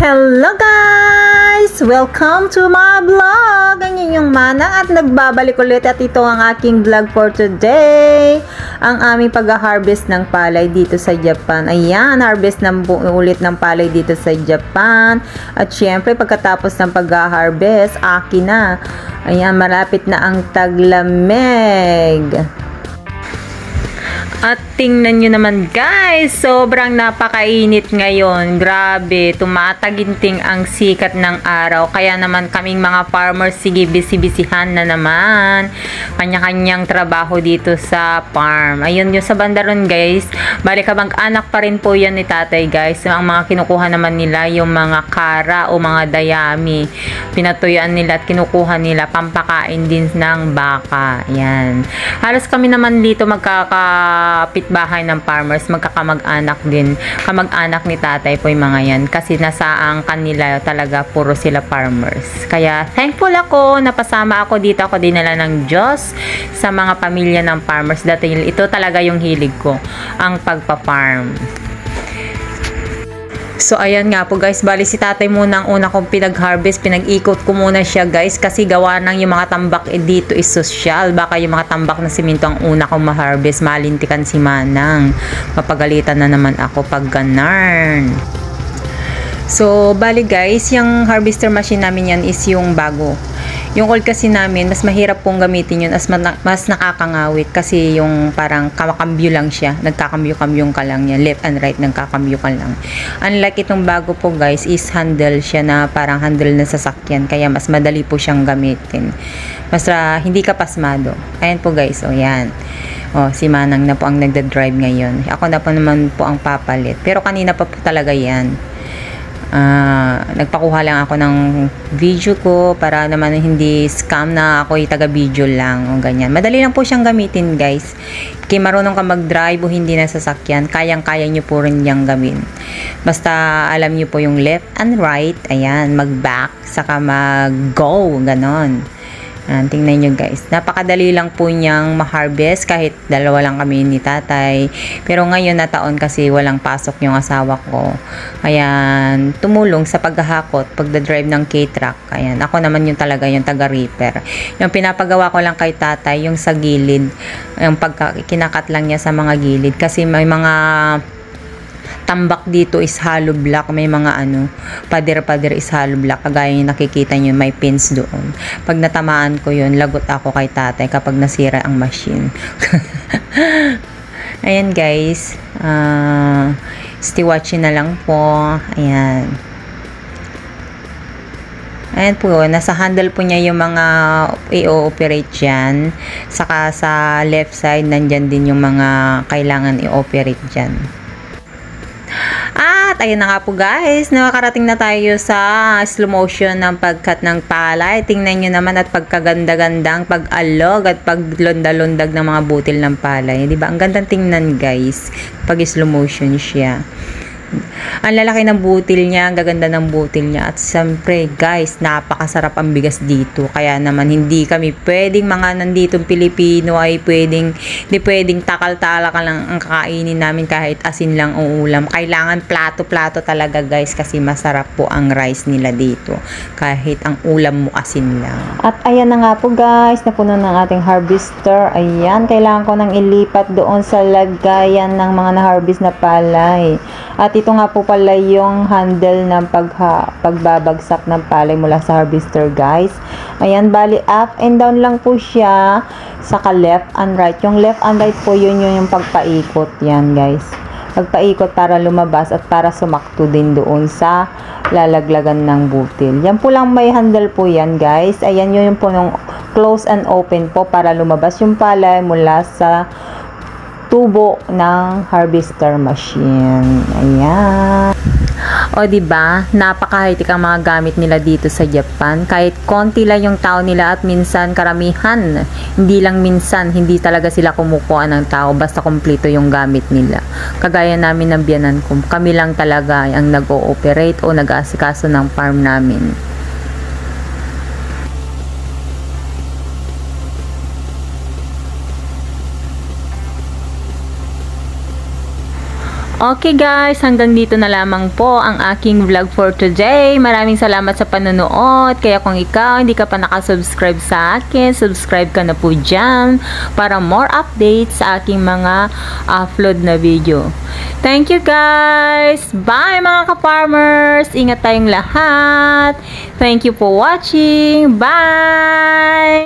Hello guys! Welcome to my vlog! Ang inyong Manang at nagbabalik ulit at ito ang aking vlog for today. Ang aming pag-harvest ng palay dito sa Japan. Ayan, harvest ulit ng palay dito sa Japan. At syempre pagkatapos ng pag-harvest, akin na. Ayan, malapit na ang taglamig. At tingnan nyo naman guys, sobrang napakainit ngayon. Grabe, tumataginting ang sikat ng araw. Kaya naman kaming mga farmers, sige, busy-busyhan na naman. Kanya-kanyang trabaho dito sa farm. Ayun yung sa banda ron guys. Balik mag-anak pa rin po yan ni tatay guys. Ang mga kinukuha naman nila, yung mga kara o mga dayami. Pinatuyuan nila at kinukuha nila pampakain din ng baka. Yan. Halos kami naman dito kapitbahay ng farmers, magkakamag-anak din. Kamag-anak ni tatay po yung mga yan. Kasi nasa ang kanila talaga puro sila farmers. Kaya thankful ako, napasama ako dito. Ako dinala ng Diyos sa mga pamilya ng farmers. Dati ito talaga yung hilig ko, ang pagpa-farm. So, ayan nga po guys, bali si tatay muna ang una kong pinag-harvest, pinag-ikot ko muna siya guys, kasi gawa ng yung mga tambak dito is social. Baka yung mga tambak na simento ang una kong ma-harvest, malintikan si Manang. Mapagalitan na naman ako pag ganarn. So, bali guys, yung harvester machine namin yan is yung bago. Yung old kasi namin, mas mahirap pong gamitin yun, mas nakakangawit kasi yung parang kamakambyo lang siya, nagkakambyo-kambyo ka lang yan, left and right nagkakambyo ka lang. Unlike itong bago po guys, is handle siya na parang handle ng sasakyan, kaya mas madali po siyang gamitin. Mas hindi ka pasmado. Ayan po guys, o yan. O, si Manang na po ang nagda-drive ngayon. Ako na po naman po ang papalit. Pero kanina pa po talaga yan. Nagpakuha lang ako ng video ko para naman hindi scam na ako taga-video lang o ganyan. Madali lang po siyang gamitin guys. Kaya marunong ka mag-drive o hindi na sasakyan, kayang-kaya nyo po rin niyang gawin. Basta alam nyo po yung left and right, ayan, mag-back, saka mag-go, ganon. Tingnan nyo guys, napakadali lang po niyang ma-harvest kahit dalawa lang kami ni tatay. Pero ngayon na taon kasi walang pasok yung asawa ko, kaya tumulong sa paghahakot, pagdadrive ng K-truck. Ayan, ako naman yung talaga yung taga-reaper. Yung pinapagawa ko lang kay tatay yung sa gilid, yung kinakat lang niya sa mga gilid kasi may mga tambak dito is hollow block, may mga pader-pader is hollow block, kagaya yung nakikita nyo may pins doon. Pag natamaan ko yun, lagot ako kay tatay kapag nasira ang machine. Ayan guys, stay watching na lang po. Ayan po, nasa handle po niya yung mga i-operate dyan, saka sa left side nandyan din yung mga kailangan i-operate dyan. At ayun na nga po guys, nakakarating na tayo sa slow motion ng pagkat ng palay. Tingnan nyo naman at pagkaganda-gandang pag-alog at paglonda-londag ng mga butil ng palay. Diba? Ang gandang tingnan guys, pag slow motion siya. Ang lalaki ng butil niya, ang gaganda ng butil niya. At siyempre guys, napakasarap ang bigas dito. Kaya naman hindi kami pwedeng, mga nanditong Pilipino ay hindi pwedeng takal-tala ka lang ang kakainin namin kahit asin lang o ulam. Kailangan plato-plato talaga guys, kasi masarap po ang rice nila dito kahit ang ulam mo asin lang. At ayan na nga po guys, napuno ng ating harvester. Ayan, kailangan ko nang ilipat doon sa lagayan ng mga na-harvest na palay. At ito nga po pala yung handle ng pagbabagsak ng palay mula sa harvester guys. Ayan, bali up and down lang po siya, saka left and right. Yung left and right po yun yung pagpaikot. Yan guys, pagpaikot para lumabas at para sumakto din doon sa lalaglagan ng butil. Yan po lang, may handle po yan guys. Ayan yun po nung close and open po para lumabas yung palay mula sa tubo ng harvester machine. Ayan. O diba, napaka-high-tech ang mga gamit nila dito sa Japan. Kahit konti lang yung tao nila at minsan karamihan, hindi lang minsan, hindi talaga sila kumukuha ng tao basta kompleto yung gamit nila. Kagaya namin ng biyanan ko, kami lang talaga ang nag-ooperate o nag-aasikaso ng farm namin. Okay guys, hanggang dito na lamang po ang aking vlog for today. Maraming salamat sa panonood. Kaya kung ikaw hindi ka pa nakasubscribe sa akin, subscribe ka na po dyan para more updates sa aking mga upload na video. Thank you guys! Bye mga ka-farmers! Ingat tayong lahat! Thank you for watching! Bye!